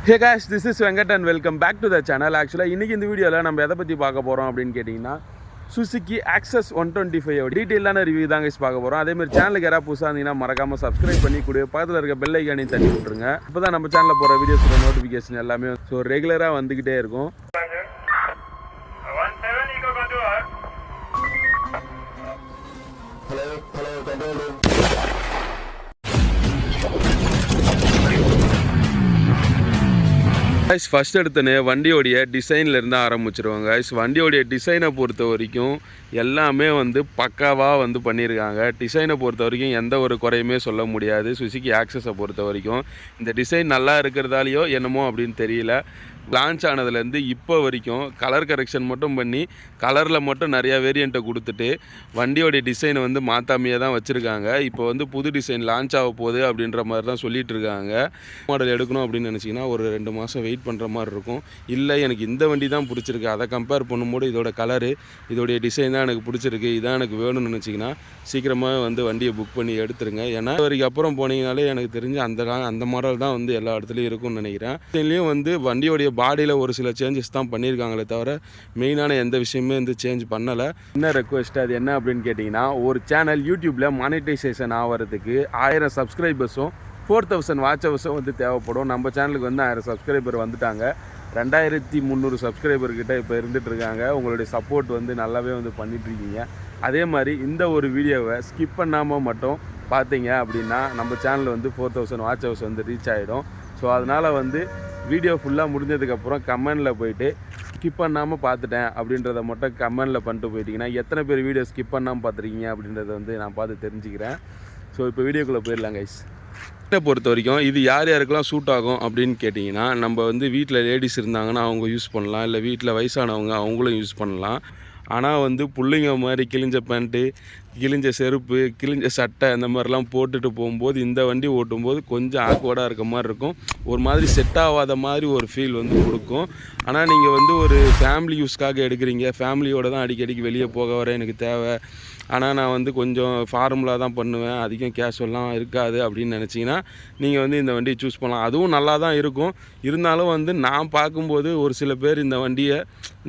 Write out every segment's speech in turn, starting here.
Hey guys, this is Venkat and welcome back to the channel. Actually, இன்னைக்கு இந்த வீடியோவில் நம்ம எதை பற்றி பார்க்க போகிறோம் அப்படின்னு கேட்டிங்கன்னா சுசுகி ஆக்சஸ் 125 டீட்டெயிலான ரிவ்யூ தாங்க பார்க்க போகிறோம். அதேமாதிரி சேனலுக்கு யாராவது புதுசாக இருந்தீங்கன்னா மறக்காமல் சப்ஸ்கிரைப் பண்ணி கூட பக்கத்தில் இருக்க பெல் ஐக்கானையும் தட்டி விட்டுருங்க. இப்போ தான் நம்ம சேனலில் போகிற வீடியோஸோட நோட்டிஃபிகேஷன் எல்லாமே ரெகுலராக வந்துக்கிட்டே இருக்கும். கைஸ் ஃபஸ்ட் எடுத்தோன்னே வண்டியோடைய டிசைன்லேருந்து ஆரம்பிச்சிருவாங்க. கைஸ் வண்டியோடைய டிசைனை பொறுத்த வரைக்கும் எல்லாமே பக்காவாக பண்ணியிருக்காங்க. டிசைனை பொறுத்த வரைக்கும் எந்த ஒரு குறையுமே சொல்ல முடியாது. சுசுகி ஆக்சஸை பொறுத்த வரைக்கும் இந்த டிசைன் நல்லா இருக்கிறதாலையோ என்னமோ அப்படின்னு தெரியல. லான்ச் ஆனதுலேருந்து இப்போ வரைக்கும் கலர் கரெக்ஷன் மட்டும் பண்ணி கலரில் மட்டும் நிறையா வேரியண்ட்டை கொடுத்துட்டு வண்டியோடைய டிசைனை மாற்றாமையே தான் வச்சுருக்காங்க. இப்போ புது டிசைன் லான்ச் ஆக போகுது அப்படின்ற மாதிரி தான் சொல்லிகிட்டு இருக்காங்க. மாடல் எடுக்கணும் அப்படின்னு நினச்சிங்கன்னா ஒரு 2 மாதம் வெயிட் பண்ணுற மாதிரி இருக்கும். இல்லை எனக்கு இந்த வண்டி தான் பிடிச்சிருக்கு, அதை கம்பேர் பண்ணும்போது இதோட கலரு இதோடைய டிசைன் தான் எனக்கு பிடிச்சிருக்கு, இதான் எனக்கு வேணும்னு நினச்சிங்கன்னா சீக்கிரமாக வண்டியை புக் பண்ணி எடுத்துருங்க. ஏன்னா வரைக்கும் அப்புறம் போனீங்கனாலே எனக்கு தெரிஞ்சு அந்த மாடல் தான் எல்லா இடத்துலையும் இருக்கும்னு நினைக்கிறேன். இதுலேயும் வண்டியோடைய பாடியில் ஒரு சில சேஞ்சஸ் தான் பண்ணியிருக்காங்களே தவிர மெயினான எந்த விஷயமே சேஞ்ச் பண்ணலை. என்ன ரெக்வெஸ்ட் அது என்ன அப்படின்னு கேட்டிங்கன்னா, ஒரு சேனல் யூடியூப்பில் மானிட்டைசேஷன் ஆகிறதுக்கு 1000 சப்ஸ்கிரைபர்ஸும் 4000 வாட்ச் ஹவர்ஸும் தேவைப்படும். நம்ம சேனலுக்கு 1000 சப்ஸ்கிரைபர் வந்துட்டாங்க. 2300 சப்ஸ்கிரைபர்கிட்ட இப்போ இருந்துகிட்ருக்காங்க. உங்களுடைய சப்போர்ட் நல்லாவே பண்ணிகிட்ருக்கீங்க. அதே மாதிரி இந்த ஒரு வீடியோவை ஸ்கிப் பண்ணாமல் மட்டும் பார்த்தீங்க அப்படின்னா நம்ம சேனல் 4000 வாட்ச் ஹவர்ஸ் ரீச் ஆகிடும். ஸோ அதனால் வீடியோ ஃபுல்லாக முடிஞ்சதுக்கப்புறம் கமெண்டில் போய்ட்டு ஸ்கிப் பண்ணாமல் பார்த்துட்டேன் அப்படின்றத மட்டும் கமெண்டில் பண்ணிட்டு போயிட்டீங்கன்னா எத்தனை பேர் வீடியோ ஸ்கிப் பண்ணாமல் பார்த்துருக்கீங்க அப்படின்றத நான் பார்த்து தெரிஞ்சுக்கிறேன். ஸோ இப்போ வீடியோக்குள்ளே போயிடலாம் கைஸ். பொறுத்த வரைக்கும் இது யார் யாருக்கெல்லாம் சூட் ஆகும் அப்படின்னு கேட்டிங்கன்னா, நம்ம வீட்டில் லேடிஸ் இருந்தாங்கன்னா அவங்க யூஸ் பண்ணலாம், இல்லை வீட்டில் வயசானவங்க அவங்களும் யூஸ் பண்ணலாம். ஆனால் பிள்ளைங்க மாதிரி கிழிஞ்ச பேண்ட்டு, கிழிஞ்ச செருப்பு, கிழிஞ்ச சட்டை அந்த மாதிரிலாம் போட்டுட்டு போகும்போது இந்த வண்டி ஓட்டும்போது கொஞ்சம் ஆக்வர்டாக இருக்க மாதிரி இருக்கும். ஒரு மாதிரி செட் ஆகாத மாதிரி ஒரு ஃபீல் கொடுக்கும். ஆனால் நீங்கள் ஒரு ஃபேமிலி யூஸ்க்காக எடுக்கிறீங்க, ஃபேமிலியோடு தான் அடிக்கடிக்கு வெளியே போக வர எனக்கு தேவை, ஆனால் நான் கொஞ்சம் ஃபார்முலா தான் பண்ணுவேன், அதிகம் கேஷுவல்லாம் இருக்காது அப்படின்னு நினச்சிங்கன்னா நீங்கள் இந்த வண்டியை சூஸ் பண்ணலாம். அதுவும் நல்லா தான் இருக்கும். இருந்தாலும் நான் பார்க்கும்போது ஒரு சில பேர் இந்த வண்டியை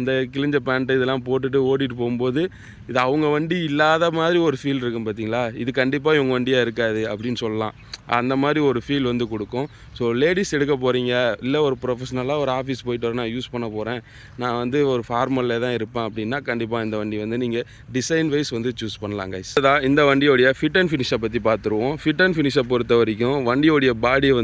இந்த கிழிஞ்ச பேண்ட்டு இதெல்லாம் போட்டுட்டு ஓட்டிகிட்டு போகும்போது இது அவங்க வண்டி இல்லாத மாதிரி ஒரு ஃபீல் இருக்கும் பார்த்தீங்களா. இது கண்டிப்பாக இவங்க வண்டியாக இருக்காது அப்படின்னு சொல்லலாம். அந்த மாதிரி ஒரு ஃபீல் கொடுக்கும். ஸோ லேடிஸ் எடுக்க போகிறீங்க, இல்லை ஒரு ப்ரொஃபஷ்னலாக ஒரு ஆஃபீஸ் போயிட்டு வர நான் யூஸ் பண்ண போகிறேன், நான் ஒரு ஃபார்மலில் தான் இருப்பேன் அப்படின்னா கண்டிப்பாக இந்த வண்டி நீங்கள் டிசைன் வைஸ் சூஸ் பண்ணலாம் கைஸ். அதான் இந்த வண்டியோடைய ஃபிட் அண்ட் ஃபினிஷை பற்றி பார்த்துருவோம். ஃபிட் அண்ட் ஃபினிஷை பொறுத்த வரைக்கும் வண்டியோடைய பாடியை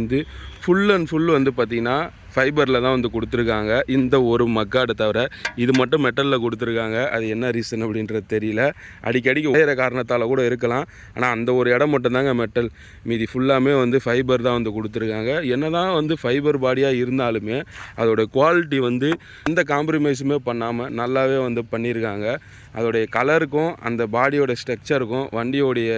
ஃபுல் அண்ட் ஃபுல் பார்த்திங்கன்னா ஃபைபரில் தான் கொடுத்துருக்காங்க. இந்த ஒரு மக்காடை தவிர இது மட்டும் மெட்டலில் கொடுத்துருக்காங்க. அது என்ன ரீசன் அப்படின்றது தெரியல. அடிக்கடிக்கு வேறு காரணத்தால் கூட இருக்கலாம். ஆனால் அந்த ஒரு இடம் மட்டும்தாங்க மெட்டல், மீதி ஃபுல்லாமே ஃபைபர் தான் கொடுத்துருக்காங்க. என்ன தான் ஃபைபர் பாடியாக இருந்தாலுமே அதோடய குவாலிட்டி எந்த காம்ப்ரமைஸுமே பண்ணாமல் நல்லாவே பண்ணியிருக்காங்க. அதோடைய கலருக்கும் அந்த பாடியோட ஸ்ட்ரக்சருக்கும் வண்டியோடைய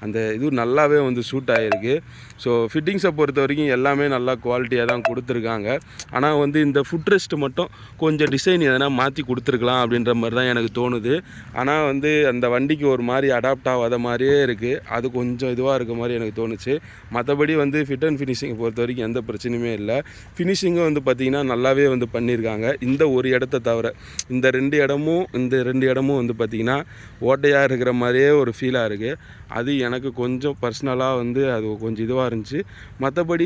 அந்த இது நல்லாவே சூட் ஆகிருக்கு. ஸோ ஃபிட்டிங்ஸை பொறுத்த வரைக்கும் எல்லாமே நல்லா குவாலிட்டியாக தான் கொடுத்துருக்காங்க. ஆனால் இந்த ஃபுட் ரெஸ்ட்டு மட்டும் கொஞ்சம் டிசைன் எதனா மாற்றி கொடுத்துருக்கலாம் அப்படின்ற மாதிரி தான் எனக்கு தோணுது. ஆனால் அந்த வண்டிக்கு ஒரு மாதிரி அடாப்ட் ஆகாத மாதிரியே இருக்குது. அது கொஞ்சம் இதுவாக இருக்க மாதிரி எனக்கு தோணுச்சு. மற்றபடி ஃபிட் அண்ட் ஃபினிஷிங்கை பொறுத்த வரைக்கும் எந்த பிரச்சனையுமே இல்லை. ஃபினிஷிங்கும் பார்த்திங்கன்னா நல்லாவே பண்ணியிருக்காங்க. இந்த ஒரு இடத்த தவிர இந்த ரெண்டு இடமும் பார்த்திங்கன்னா ஓட்டையாக இருக்கிற மாதிரியே ஒரு ஃபீலாக இருக்குது. அது எனக்கு கொஞ்சம் பர்சனலாக அது கொஞ்சம் இதுவாக இருந்துச்சு. மற்றபடி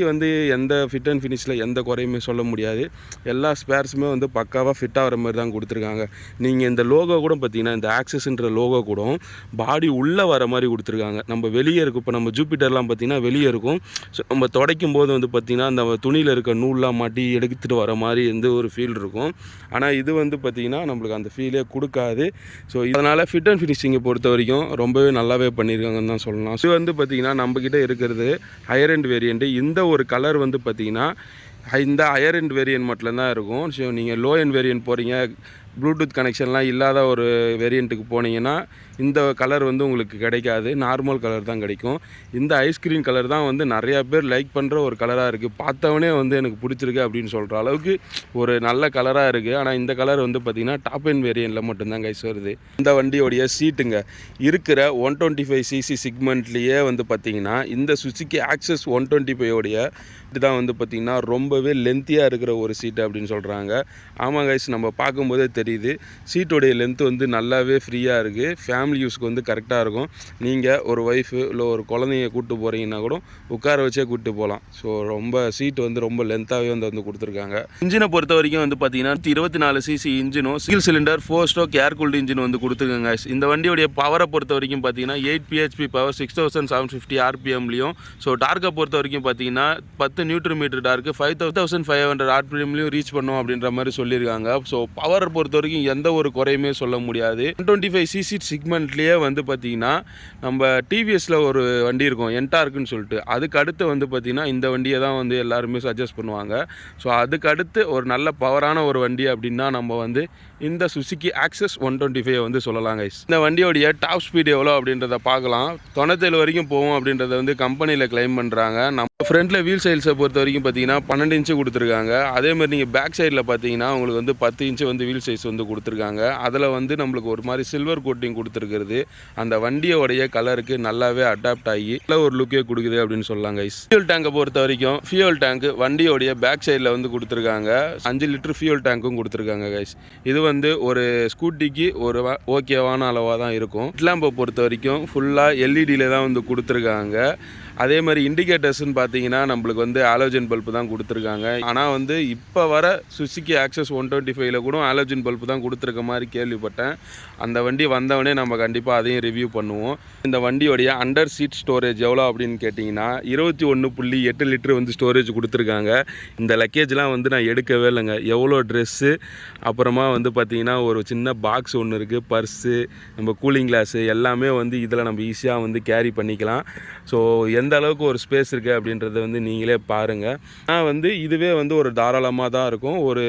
எந்த ஃபிட் அண்ட் ஃபினிஷில் எந்த குறையுமே சொல்ல முடியாது. எல்லா ஸ்பேர்ஸுமே பக்காவாக ஃபிட் ஆகிற மாதிரி தான் கொடுத்துருக்காங்க. நீங்கள் இந்த லோகோ கூட பார்த்திங்கன்னா, இந்த ஆக்சஸ்ன்ற லோகோ கூட பாடி உள்ளே வர மாதிரி கொடுத்துருக்காங்க. நம்ம வெளியே இருக்கும், இப்போ நம்ம ஜூபிட்டர்லாம் பார்த்திங்கன்னா வெளியே இருக்கும். ஸோ நம்ம துடைக்கும் போது பார்த்திங்கன்னா அந்த துணியில் இருக்க நூல்லாம் மாட்டி எடுத்துகிட்டு வர மாதிரி ஒரு ஃபீல் இருக்கும். ஆனால் இது பார்த்திங்கன்னா நம்மளுக்கு அந்த ஃபீலே கொடுக்காது. ஸோ இதனால் ஃபிட் அண்ட் ஃபினிஷிங்கை பொறுத்த வரைக்கும் ரொம்பவே நல்லாவே பண்ணியிருக்காங்கன்னு தான் சொல்லலாம். ஸோ பார்த்திங்கன்னா நம்மக்கிட்ட இருக்கிறது ஹையர் எண்ட் வேரியண்ட்டு. இந்த ஒரு கலர் பார்த்திங்கன்னா இந்த ஹையர் எண்ட் வேரியன்ட் மட்டும் தான் இருக்கும். ஸோ நீங்கள் லோ எண்ட் வேரியன்ட் போகிறீங்க, ப்ளூடூத் கனெக்ஷன்லாம் இல்லாத ஒரு வேரியண்ட்டுக்கு போனீங்கன்னா இந்த கலர் வந்து உங்களுக்கு கிடைக்காது, நார்மல் கலர் தான் கிடைக்கும். இந்த ஐஸ்கிரீம் கலர் தான் வந்து நிறையா பேர் லைக் பண்ணுற ஒரு கலராக இருக்குது. பார்த்தவொடனே வந்து எனக்கு பிடிச்சிருக்கு அப்படின்னு சொல்கிற அளவுக்கு ஒரு நல்ல கலராக இருக்குது. ஆனால் இந்த கலர் வந்து பார்த்திங்கன்னா டாப் எண்ட் வேரியண்ட்டில் மட்டும்தான் கைஸ் வருது. இந்த வண்டியோடைய சீட்டுங்க இருக்கிற 125cc செக்மெண்ட்லேயே வந்து பார்த்திங்கன்னா இந்த சுசுகி ஆக்சஸ் 125 தான் வந்து பார்த்திங்கன்னா ரொம்பவே லென்த்தியாக இருக்கிற ஒரு சீட்டு அப்படின்னு சொல்கிறாங்க. ஆமாம் கைஸ், நம்ம பார்க்கும்போதே தெரியுது சீட்டோடைய லென்த்து வந்து நல்லாவே ஃப்ரீயாக இருக்குது. ஃபேமிலி யூஸ்க்கு வந்து கரெக்டாக இருக்கும். நீங்கள் ஒரு ஒய்ஃபு இல்லை ஒரு குழந்தைங்க கூப்பிட்டு போகிறீங்கன்னா கூட உட்கார வச்சே கூப்பிட்டு போகலாம். ஸோ ரொம்ப சீட்டு வந்து ரொம்ப லென்த்தாகவே வந்து கொடுத்துருக்காங்க. இன்ஜினை பொறுத்த வரைக்கும் வந்து பார்த்தீங்கன்னா 24cc இன்ஜினும் single cylinder 4 stroke air cooled engine வந்து கொடுத்துருக்காங்க. இந்த வண்டியோடைய பவரை பொறுத்த வரைக்கும் பார்த்தீங்கன்னா 8 bhp பவர் 6750 RPMலையும், ஸோ டார்க்கை பொறுத்த வரைக்கும் பார்த்தீங்கன்னா 10 Nm டார்க்கு 5500 RPMலையும் ரீச் பண்ணோம் அப்படின்ற மாதிரி சொல்லியிருக்காங்க. ஸோ பவரை பொறுத்த வரைக்கும் எந்த ஒரு குறையுமே சொல்ல முடியாது. 125cc செக்மெண்ட்லேயே வந்து பார்த்தீங்கன்னா நம்ம டிவிஎஸில் ஒரு வண்டி இருக்கும் என்டார்க்குன்னு சொல்லிட்டு, அதுக்கு அடுத்து வந்து பார்த்திங்கன்னா இந்த வண்டியை தான் வந்து எல்லாருமே சஜஸ்ட் பண்ணுவாங்க. ஸோ அதுக்கு அடுத்து ஒரு நல்ல பவரான ஒரு வண்டி அப்படின்னா நம்ம வந்து இந்த சுசுகி ஆக்சஸ் 125 வந்து சொல்லலாம் கைஸ். இந்த வண்டியோடைய டாப் ஸ்பீடு எவ்வளோ அப்படின்றத பார்க்கலாம். 97 வரைக்கும் போகும் அப்படின்றத வந்து கம்பெனியில் கிளைம் பண்ணுறாங்க. நம்ம ஃப்ரண்ட்டில் வீல் சைல்ஸை பொறுத்த வரைக்கும் பார்த்தீங்கன்னா 12 இன்ச்சு கொடுத்துருக்காங்க. அதேமாதிரி நீங்கள் பேக் சைடில் பார்த்தீங்கன்னா உங்களுக்கு வந்து 10 இன்ச்சு வந்து வீல் சைஸ் வந்து கொடுத்துருக்காங்க. அதில் வந்து நம்மளுக்கு ஒரு மாதிரி சில்வர் கோட்டிங் கொடுத்துருக்கிறது அந்த வண்டியோடைய கலருக்கு நல்லாவே அடாப்ட் ஆகி நல்ல ஒரு லுக்கே கொடுக்குது அப்படின்னு சொல்லலாம் கைஸ். ஃபியூல் டேங்கை பொறுத்த வரைக்கும் ஃபியூல் டேங்க் வண்டியோடைய பேக் சைடில் வந்து கொடுத்துருக்காங்க. 5 லிட்டர் ஃபியூல் டேங்க்கும் கொடுத்துருக்காங்க கைஸ். இது வந்து ஒரு ஸ்கூட்டிக்கு ஒரு ஓகேவான அளவாக தான் இருக்கும். லாம்பை பொறுத்த வரைக்கும் ஃபுல்லாக எல்இடியில் தான் வந்து கொடுத்துருக்காங்க. அதே மாதிரி இண்டிகேட்டர்ஸ்ன்னு பார்த்தீங்கன்னா நம்மளுக்கு வந்து ஆலோஜன் பல்பு தான் கொடுத்துருக்காங்க. ஆனால் வந்து இப்போ வர சுசுகி ஆக்சஸ் 125 கூட ஆலோஜன் பல்பு தான் கொடுத்துருக்க மாதிரி கேள்விப்பட்டேன். அந்த வண்டி வந்தவொடனே நம்ம கண்டிப்பாக அதையும் ரிவ்யூ பண்ணுவோம். இந்த வண்டியோடைய அண்டர் சீட் ஸ்டோரேஜ் எவ்வளோ அப்படின்னு கேட்டிங்கன்னா 21.8 லிட்டர் வந்து ஸ்டோரேஜ் கொடுத்துருக்காங்க. இந்த லக்கேஜ்லாம் வந்து நான் எடுக்கவே இல்லைங்க. எவ்வளோ ட்ரெஸ்ஸு, அப்புறமா வந்து பார்த்திங்கன்னா ஒரு சின்ன பாக்ஸ் ஒன்று இருக்குது, பர்ஸு, நம்ம கூலிங் கிளாஸு எல்லாமே வந்து இதில் நம்ம ஈஸியாக வந்து கேரி பண்ணிக்கலாம். ஸோ எந்த அளவுக்கு ஒரு ஸ்பேஸ் இருக்குது அப்படின்றத வந்து நீங்களே பாருங்கள். ஆனால் வந்து இதுவே வந்து ஒரு தாராளமாக தான் இருக்கும். ஒரு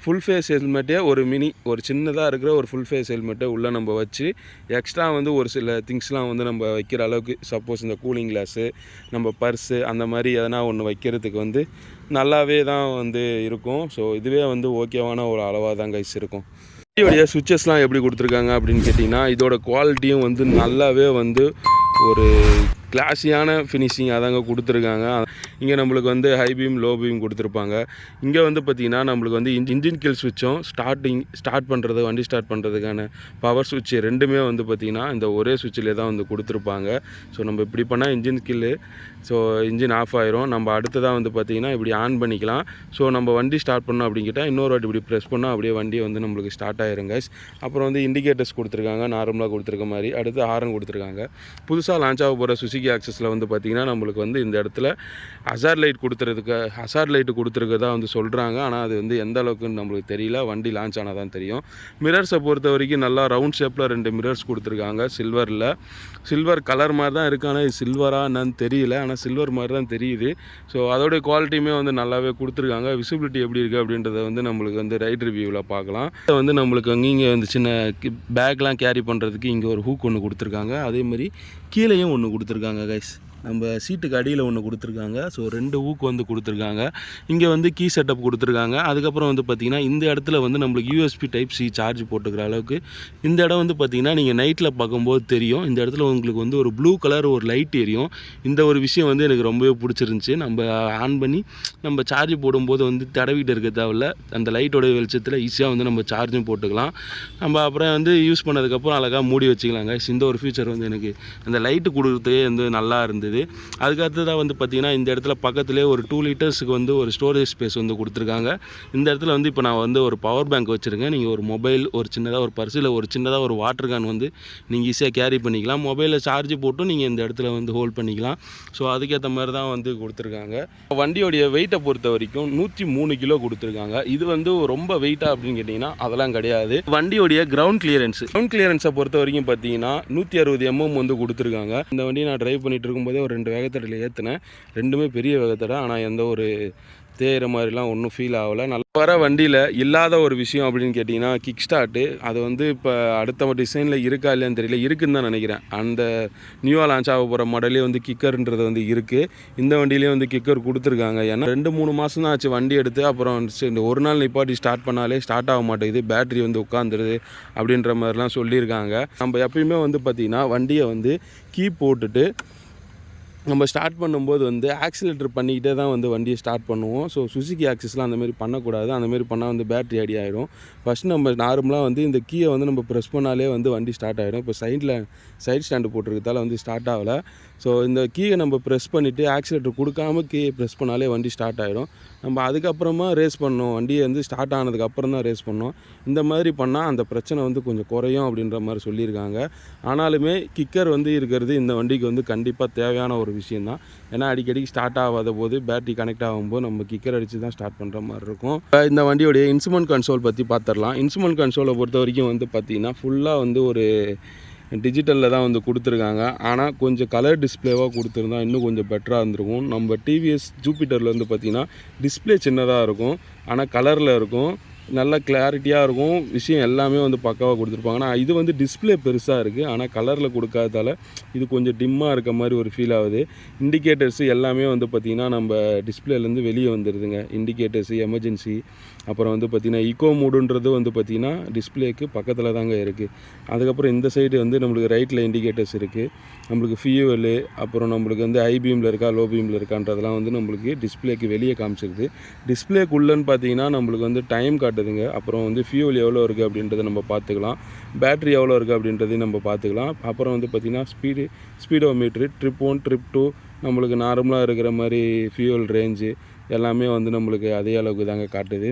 ஃபுல் ஃபேஸ் ஹெல்மெட்டே ஒரு சின்னதாக இருக்கிற ஒரு ஃபுல் ஃபேஸ் ஹெல்மெட்டை உள்ளே நம்ம வச்சு எக்ஸ்ட்ரா வந்து ஒரு சில திங்ஸ்லாம் வந்து நம்ம வைக்கிற அளவுக்கு, சப்போஸ் இந்த கூலிங் கிளாஸு, நம்ம பர்ஸு அந்த மாதிரி எதனா ஒன்று வைக்கிறதுக்கு வந்து நல்லாவே தான் வந்து இருக்கும். ஸோ இதுவே வந்து ஓகேவான ஒரு அளவாக தான் கைஸ் இருக்கும். வண்டியோடைய சுவிட்சஸ்லாம் எப்படி கொடுத்துருக்காங்க அப்படின்னு கேட்டிங்கன்னா இதோட குவாலிட்டியும் வந்து நல்லாவே வந்து ஒரு கிளாஸியான ஃபினிஷிங்காக தாங்க கொடுத்துருக்காங்க. இங்கே நம்மளுக்கு வந்து ஹை பீம், லோ பீம் கொடுத்துருப்பாங்க. இங்கே வந்து பார்த்திங்கன்னா நம்மளுக்கு வந்து இன்ஜின் கில் சுவிட்சும் ஸ்டார்ட் பண்ணுறது, வண்டி ஸ்டார்ட் பண்ணுறதுக்கான பவர் சுவிட்ச் ரெண்டுமே வந்து பார்த்திங்கன்னா இந்த ஒரே சுவிட்சிலே தான் வந்து கொடுத்துருப்பாங்க. ஸோ நம்ம இப்படி பண்ணால் இன்ஜின் கில்லு, ஸோ இன்ஜின் ஆஃப் ஆயிரும். நம்ம அடுத்ததாக வந்து பார்த்திங்கன்னா இப்படி ஆன் பண்ணிக்கலாம். ஸோ நம்ம வண்டி ஸ்டார்ட் பண்ணோம் அப்படின்னு கேட்டால் இன்னொரு வாட்டி இப்படி ப்ரெஸ் பண்ணால் அப்படியே வண்டி வந்து நம்மளுக்கு ஸ்டார்ட் ஆயிருங்க. அப்புறம் வந்து இண்டிகேட்டர்ஸ் கொடுத்துருக்காங்க நார்மலாக கொடுத்துருக்க மாதிரி. அடுத்து ஹாரன் கொடுத்துருக்காங்க. புதுசாக லான்ச் ஆக போகிற சுசுகி ஆக்சஸில் வந்து பார்த்திங்கன்னா நம்மளுக்கு வந்து இந்த இடத்துல ஹசார்ட் லைட்டு கொடுத்துருக்கதா வந்து சொல்கிறாங்க. ஆனால் அது வந்து எந்த அளவுக்குன்னு நம்மளுக்கு தெரியல, வண்டி லான்ச் ஆனால் தான் தெரியும். மிரர்ஸை பொறுத்த வரைக்கும் நல்லா ரவுண்ட் ஷேப்பில் 2 மிரர்ஸ் கொடுத்துருக்காங்க. சில்வர் கலர் மாதிரி தான் இருக்குது, ஆனால் இது சில்வராக என்னன்னு தெரியல, ஆனால் சில்வர் மாதிரி தான் தெரியுது. ஸோ அதோடைய குவாலிட்டியுமே வந்து நல்லாவே கொடுத்துருக்காங்க. விசிபிலிட்டி எப்படி இருக்குது அப்படின்றத வந்து நம்மளுக்கு வந்து ரைட் ரிவ்யூவில் பார்க்கலாம். வந்து நம்மளுக்கு இங்கே வந்து சின்ன பேக்லாம் கேரி பண்ணுறதுக்கு இங்கே ஒரு ஹூக் ஒன்று கொடுத்துருக்காங்க. அதேமாதிரி கீழேயும் ஒன்று கொடுத்துருக்காங்க கைஸ். நம்ம சீட்டுக்கு அடியில் ஒன்று கொடுத்துருக்காங்க. ஸோ 2 ஊக்கு வந்து கொடுத்துருக்காங்க. இங்கே வந்து கீ செட்டப் கொடுத்துருக்காங்க. அதுக்கப்புறம் வந்து பார்த்திங்கன்னா இந்த இடத்துல வந்து நம்மளுக்கு USB Type-C சார்ஜ் போட்டுக்கிற அளவுக்கு இந்த இடம் வந்து பார்த்திங்கன்னா நீங்கள் நைட்டில் பார்க்கும்போது தெரியும். இந்த இடத்துல உங்களுக்கு வந்து ஒரு ப்ளூ கலர் ஒரு லைட் எரியும். இந்த ஒரு விஷயம் வந்து எனக்கு ரொம்பவே பிடிச்சிருந்துச்சி. நம்ம ஆன் பண்ணி நம்ம சார்ஜ் போடும்போது வந்து தடவிட்டு இருக்க தேவையில்ல, அந்த லைட்டோட வெளிச்சத்தில் ஈஸியாக வந்து நம்ம சார்ஜும் போட்டுக்கலாம். நம்ம அப்புறம் வந்து யூஸ் பண்ணதுக்கப்புறம் அழகாக மூடி வச்சுக்கலாங்க. இந்த ஒரு ஃபீச்சர் வந்து எனக்கு அந்த லைட்டு கொடுக்குறதே வந்து நல்லா இருந்தது. அதுக்கடுத்ததாக வந்து பார்த்திங்கன்னா இந்த இடத்துல பக்கத்துலேயே ஒரு 2 லிட்டர்ஸுக்கு வந்து ஒரு ஸ்டோரேஜ் ஸ்பேஸ் வந்து கொடுத்துருக்காங்க. இந்த இடத்துல வந்து இப்போ நான் வந்து ஒரு பவர் பேங்க் வச்சுருக்கேன். நீங்கள் ஒரு மொபைல், ஒரு சின்னதாக ஒரு பர்ஸில் ஒரு சின்னதாக ஒரு வாட்டர் கேன் வந்து நீங்கள் ஈஸியாக கேரி பண்ணிக்கலாம். மொபைலில் சார்ஜ் போட்டும் நீங்கள் இந்த இடத்துல வந்து ஹோல்ட் பண்ணிக்கலாம். ஸோ அதுக்கேற்ற மாதிரி தான் வந்து கொடுத்துருக்காங்க. வண்டியோடைய வெயிட்டை பொறுத்த வரைக்கும் 103 கிலோ கொடுத்துருக்காங்க. இது வந்து ரொம்ப வெயிட்டாக அப்படின்னு கேட்டிங்கன்னா அதெல்லாம் கிடையாது. வண்டியோடைய கிரவுண்ட் கிளியரன்ஸை பொறுத்த வரைக்கும் பார்த்தீங்கன்னா 160 mm வந்து கொடுத்துருக்காங்க. இந்த வண்டியை நான் ட்ரைவ் பண்ணிட்டு இருக்கும்போது ஒரு 2 வேகத்தடையில் ஏற்றினேன். ரெண்டுமே பெரிய வேகத்தடை, ஆனால் எந்த ஒரு தேயிற மாதிரிலாம் ஒன்றும் ஃபீல் ஆகலை. நல்லா வர வண்டியில் இல்லாத ஒரு விஷயம் அப்படின்னு கேட்டிங்கன்னா கிக் ஸ்டார்ட்டு. அது வந்து இப்போ அடுத்த டிசைனில் இருக்கா இல்லையான்னு தெரியல, இருக்குதுன்னு தான் நினைக்கிறேன். அந்த நியூவாக லான்ச் ஆக போகிற மாடலே வந்து கிக்கர்ன்றது வந்து இருக்குது. இந்த வண்டியிலே வந்து கிக்கர் கொடுத்துருக்காங்க. ஏன்னா 2-3 மாதம் தான் ஆச்சு வண்டி எடுத்து. அப்புறம் இந்த ஒரு நாள் நிப்பாட்டி ஸ்டார்ட் பண்ணாலே ஸ்டார்ட் ஆக மாட்டேங்குது, பேட்ரி வந்து உட்காந்துருது அப்படின்ற மாதிரிலாம் சொல்லியிருக்காங்க. நம்ம எப்பயுமே வந்து பார்த்திங்கன்னா வண்டியை வந்து கீ போட்டுட்டு நம்ம ஸ்டார்ட் பண்ணும்போது வந்து ஆக்சிலேட்டர் பண்ணிக்கிட்டே தான் வந்து வண்டியை ஸ்டார்ட் பண்ணுவோம். ஸோ சுசுகி ஆக்சிஸ்லாம் அந்தமாரி பண்ணக்கூடாது. அந்தமாரி பண்ணால் வந்து பேட்ரி அடி ஆகிடும். ஃபஸ்ட்டு நம்ம நார்மலாக வந்து இந்த கீயை வந்து நம்ம ப்ரெஸ் பண்ணாலே வந்து வண்டி ஸ்டார்ட் ஆகிடும். இப்போ சைட் ஸ்டாண்டு போட்டிருக்கிறதால வந்து ஸ்டார்ட் ஆகலை. ஸோ இந்த கீயை நம்ம ப்ரெஸ் பண்ணிவிட்டு ஆக்சிலேட்டர் கொடுக்காம கீயை ப்ரெஸ் பண்ணாலே வண்டி ஸ்டார்ட் ஆகிடும். நம்ம அதுக்கப்புறமா ரேஸ் பண்ணோம், வண்டியை வந்து ஸ்டார்ட் ஆனதுக்கப்புறம் தான் ரேஸ் பண்ணோம். இந்த மாதிரி பண்ணால் அந்த பிரச்சனை வந்து கொஞ்சம் குறையும் அப்படின்ற மாதிரி சொல்லியிருக்காங்க. ஆனாலுமே கிக்கர் வந்து இருக்கிறது இந்த வண்டிக்கு வந்து கண்டிப்பாக தேவையான ஒரு விஷயந்தான். ஏன்னா அடிக்கடிக்கு ஸ்டார்ட் ஆகாத போது பேட்டரி கனெக்ட் ஆகும்போது நம்ம கிக்கர் அடித்து தான் ஸ்டார்ட் பண்ணுற மாதிரி இருக்கும். இந்த வண்டியோடைய இன்ஸ்ட்ருமெண்ட் கன்சோல் பற்றி பார்த்துடலாம். இன்ஸ்ட்ருமெண்ட் கன்சோலை பொறுத்த வரைக்கும் வந்து பார்த்திங்கன்னா ஃபுல்லாக வந்து ஒரு டிஜிட்டலில் தான் வந்து கொடுத்துருக்காங்க. ஆனால் கொஞ்சம் கலர் டிஸ்பிளேவாக கொடுத்துருந்தா இன்னும் கொஞ்சம் பெட்டராக இருந்திருக்கும். நம்ம டிவிஎஸ் ஜூபிட்டரில் வந்து பார்த்திங்கன்னா டிஸ்பிளே சின்னதாக இருக்கும், ஆனால் கலரில் இருக்கும், நல்ல கிளாரிட்டியாக இருக்கும். விஷயம் எல்லாமே வந்து பக்காவாக கொடுத்துருப்பாங்க. ஆனால் இது வந்து டிஸ்பிளே பெருசாக இருக்குது, ஆனால் கலரில் கொடுக்காததால் இது கொஞ்சம் டிம்மாக இருக்க மாதிரி ஒரு ஃபீல் ஆகுது. இண்டிகேட்டர்ஸு எல்லாமே வந்து பார்த்திங்கன்னா நம்ம டிஸ்பிளேலேருந்து வெளியே வந்துடுதுங்க. இண்டிகேட்டர்ஸு, எமர்ஜென்சி, அப்புறம் வந்து பார்த்திங்கன்னா இக்கோ மூடுன்றது வந்து பார்த்திங்கன்னா டிஸ்பிளேக்கு பக்கத்தில் தாங்க இருக்குது. அதுக்கப்புறம் இந்த சைடு வந்து நம்மளுக்கு ரைட்டில் இண்டிகேட்டர்ஸ் இருக்குது. நம்மளுக்கு ஃபியூவலு, அப்புறம் நம்மளுக்கு வந்து ஹை பீமில் இருக்கா லோ பீமில் இருக்கான்றதெல்லாம் வந்து நம்மளுக்கு டிஸ்பிளேக்கு வெளியே காமிச்சிருது. டிஸ்பிளேக்குள்ளேன்னு பார்த்திங்கன்னா நம்மளுக்கு வந்து டைம் காட்டுதுங்க. அப்புறம் வந்து ஃபியூவல் எவ்வளோ இருக்குது அப்படின்றத நம்ம பார்த்துக்கலாம். பேட்ரி எவ்வளோ இருக்குது அப்படின்றதையும் நம்ம பார்த்துக்கலாம். அப்புறம் வந்து பார்த்திங்கன்னா ஸ்பீடோமீட்ரு, ட்ரிப் 1 ட்ரிப் 2 நம்மளுக்கு நார்மலாக இருக்கிற மாதிரி ஃபியூவல் ரேஞ்சு எல்லாமே வந்து நம்மளுக்கு அதே அளவுக்கு தாங்க காட்டுது.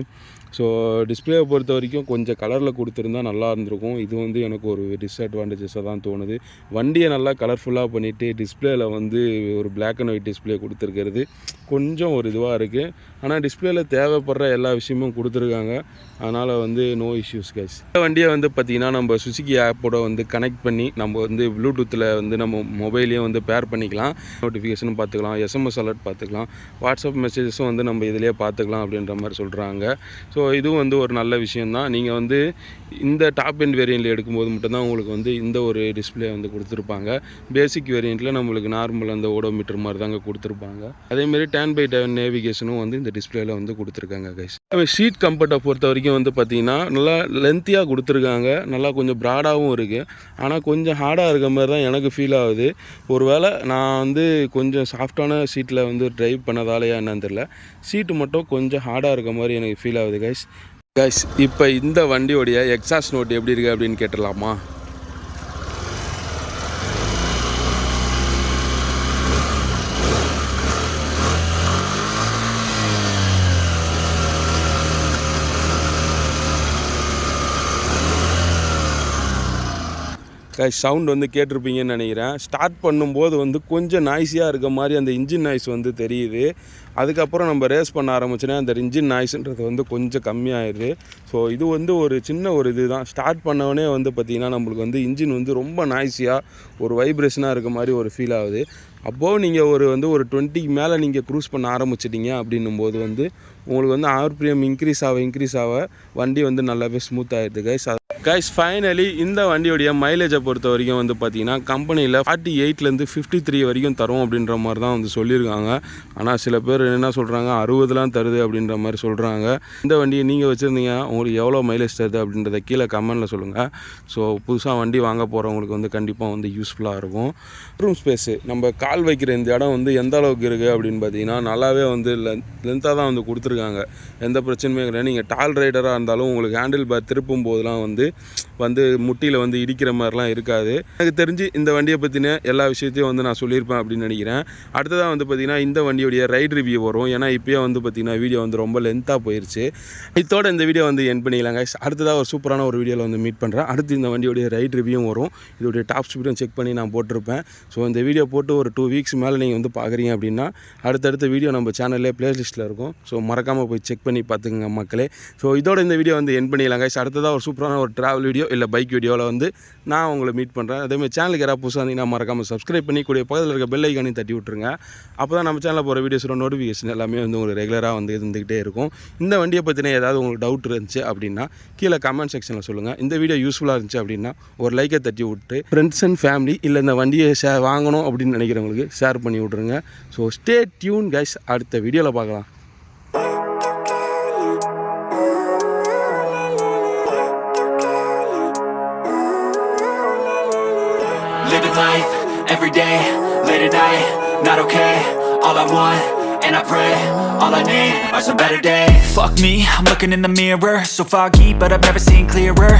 ஸோ டிஸ்பிளேவை பொறுத்த வரைக்கும் கொஞ்சம் கலரில் கொடுத்துருந்தா நல்லா இருந்திருக்கும். இது வந்து எனக்கு ஒரு டிஸ்அட்வான்டேஜஸாக தான் தோணுது. வண்டியை நல்லா கலர்ஃபுல்லாக பண்ணிவிட்டு டிஸ்பிளேயில் வந்து ஒரு பிளாக் அண்ட் ஒயிட் டிஸ்பிளே கொடுத்துருக்கிறது கொஞ்சம் ஒரு இதுவாக இருக்குது. ஆனால் டிஸ்பிளேயில் தேவைப்படுற எல்லா விஷயமும் கொடுத்துருக்காங்க. அதனால் வந்து நோ இஷ்யூஸ் கைஸ். இந்த வண்டியை வந்து பார்த்திங்கன்னா நம்ம சுசுகி ஆப்போட வந்து கனெக்ட் பண்ணி நம்ம வந்து ப்ளூடூத்தில் வந்து நம்ம மொபைலையும் வந்து பேர் பண்ணிக்கலாம். நோட்டிஃபிகேஷனும் பார்த்துக்கலாம், எஸ்எம்எஸ் அலர்ட் பார்த்துக்கலாம், வாட்ஸ்அப் மெசேஜஸும் வந்து நம்ம இதிலே பார்த்துக்கலாம் அப்படின்ற மாதிரி சொல்கிறாங்க. ஸோ இதுவும் வந்து ஒரு நல்ல விஷயந்தான். நீங்கள் வந்து இந்த டாப் எண்ட் வேரியண்ட்டில் எடுக்கும்போது மட்டும்தான் உங்களுக்கு வந்து இந்த ஒரு டிஸ்பிளே வந்து கொடுத்துருப்பாங்க. பேசிக் வேரியண்ட்டில் நம்மளுக்கு நார்மல் அந்த ஓடோமீட்டர் மாதிரி தாங்க கொடுத்துருப்பாங்க. அதேமாரி 10x10 நேவிகேஷனும் வந்து இந்த டிஸ்பிளேயில் வந்து கொடுத்துருக்காங்க கைஸ். ஷீட் கம்ஃபர்ட்டை பொறுத்த வரைக்கும் வந்து பார்த்திங்கன்னா நல்லா லென்த்தியாக கொடுத்துருக்காங்க, நல்லா கொஞ்சம் ப்ராடாகவும் இருக்குது. ஆனால் கொஞ்சம் ஹார்டாக இருக்க மாதிரி தான் எனக்கு ஃபீல் ஆகுது. ஒருவேளை நான் வந்து கொஞ்சம் சாஃப்டான சீட்டில் வந்து ட்ரைவ் பண்ணதாலையா என்னன்னு தெரியல, சீட்டு மட்டும் கொஞ்சம் ஹார்டாக இருக்க மாதிரி எனக்கு ஃபீல் ஆகுது கைஸ். இப்போ இந்த வண்டியோடைய எக்ஸாஸ்ட் நோட் எப்படி இருக்குது அப்படின்னு கேட்டுடலாமா? சவுண்ட் வந்து கேட்டிருப்பீங்கன்னு நினைக்கிறேன். ஸ்டார்ட் பண்ணும்போது வந்து கொஞ்சம் நாய்ஸியாக இருக்க மாதிரி அந்த இன்ஜின் நாய்ஸ் வந்து தெரியுது. அதுக்கப்புறம் நம்ம ரேஸ் பண்ண ஆரம்பிச்சோன்னா அந்த இன்ஜின் நாய்ஸுன்றது வந்து கொஞ்சம் கம்மியாகிடுது. ஸோ இது வந்து ஒரு சின்ன ஒரு இது தான். ஸ்டார்ட் பண்ணவொடனே வந்து பார்த்திங்கன்னா நம்மளுக்கு வந்து இன்ஜின் வந்து ரொம்ப நாய்ஸியாக ஒரு வைப்ரேஷனாக இருக்க மாதிரி ஒரு ஃபீல் ஆகுது. அப்போது நீங்கள் ஒரு 20க்கு மேலே நீங்கள் க்ரூஸ் பண்ண ஆரம்பிச்சிட்டிங்க அப்படின்னும்போது வந்து உங்களுக்கு வந்து ஆர்பிஎம் இன்க்ரீஸ் ஆக வண்டி வந்து நல்லாவே ஸ்மூத் ஆகிடுது கைஸ். ஃபைனலி இந்த வண்டியோடைய மைலேஜை பொறுத்த வரைக்கும் வந்து பார்த்திங்கன்னா கம்பெனியில் 48லேருந்து 53 வரைக்கும் தரும் அப்படின்ற மாதிரி தான் வந்து சொல்லியிருக்காங்க. ஆனால் சில பேர் என்ன சொல்கிறாங்க 60லாம் தருது அப்படின்ற மாதிரி சொல்கிறாங்க. இந்த வண்டியை நீங்கள் வச்சுருந்தீங்க, உங்களுக்கு எவ்வளோ மைலேஜ் தருது அப்படின்றத கீழே கமெண்டில் சொல்லுங்கள். ஸோ புதுசாக வண்டி வாங்க போகிறவங்களுக்கு வந்து கண்டிப்பாக வந்து யூஸ்ஃபுல்லாக இருக்கும். ரூம் ஸ்பேஸு நம்ம கால் வைக்கிற இந்த இடம் வந்து எந்த அளவுக்கு இருக்குது அப்படின்னு பார்த்தீங்கன்னா நல்லாவே வந்து லென்த்தாக தான் வந்து கொடுத்துருக்காங்க. எந்த பிரச்சனையுமே கிடையாது. நீங்கள் டால் ரைடராக இருந்தாலும் உங்களுக்கு ஹேண்டில் பார் திருப்பும் போதெல்லாம் வந்து முட்டியில் வந்து இடிக்கிற மாதிரிலாம் இருக்காது. எனக்கு தெரிஞ்சு இந்த வண்டியை பற்றின எல்லா விஷயத்தையும் வந்து நான் சொல்லியிருப்பேன் அப்படின்னு நினைக்கிறேன். அடுத்ததாக வந்து பார்த்திங்கன்னா இந்த வண்டியோடைய ரைட் ரிவ்யூ வரும். ஏன்னா இப்போயே வந்து பார்த்திங்கன்னா வீடியோ வந்து ரொம்ப லென்த்தாக போயிடுச்சு. இதோட இந்த வீடியோ வந்து என் பண்ணிக்கலாங்க. அடுத்ததாக ஒரு சூப்பரான ஒரு வீடியோவில் வந்து மீட் பண்ணுறேன். அடுத்து இந்த வண்டியோடைய ரைட் ரிவ்யூவும் வரும். இதோடைய டாப் ஸ்பீடும் செக் பண்ணி நான் போட்டிருப்பேன். ஸோ இந்த வீடியோ போட்டு ஒரு 2 வீக்ஸ் மேலே நீங்கள் வந்து பார்க்குறீங்க அப்படின்னா அடுத்தடுத்த வீடியோ நம்ம சேனல்லே ப்ளேலிஸ்ட்டில் இருக்கும். ஸோ மறக்காமல் போய் செக் பண்ணி பார்த்துக்குங்க மக்களே. ஸோ இதோட இந்த வீடியோ வந்து என் பண்ணிக்கலாங்க. அடுத்ததாக ஒரு சூப்பரான ஒரு ட்ராவல் வீடியோ இல்லை பைக் வீடியோவில் வந்து நான் உங்களை மீட் பண்ணுறேன். அதேமாதிரி சேனலுக்கு யாராவது புதுசாக இருந்தீங்கன்னா மறக்காமல் சப்ஸ்கிரைப் பண்ணி கூடிய பக்கத்தில் இருக்க பெல் ஐக்கானையும் தட்டி விட்ருங்க. அப்போ தான் நம்ம சேனலில் போகிற வீடியோஸோட நோட்டிஃபிகேஷன் எல்லாமே வந்து உங்களுக்கு ரெகுலராக வந்து இருந்துக்கிட்டே இருக்கும். இந்த வண்டியை பற்றின ஏதாவது உங்களுக்கு டவுட் இருந்துச்சு அப்படின்னா கீழே கமெண்ட் செக்ஷனில் சொல்லுங்கள். இந்த வீடியோ யூஸ்ஃபுல்லாக இருந்துச்சு அப்படின்னா ஒரு லைக்கை தட்டி விட்டு ஃப்ரெண்ட்ஸ் அண்ட் ஃபேமிலி இல்லை இந்த வண்டியை வாங்கணும் அப்படின்னு நினைக்கிறவங்களுக்கு ஷேர் பண்ணி விட்ருங்க. ஸோ ஸ்டே டியூன் கைஸ், அடுத்த வீடியோவில் பார்க்கலாம். Living life, every day, late at night, not okay. All I want, and I pray, all I need are some better days. Fuck me, I'm looking in the mirror, so foggy, but I've never seen clearer.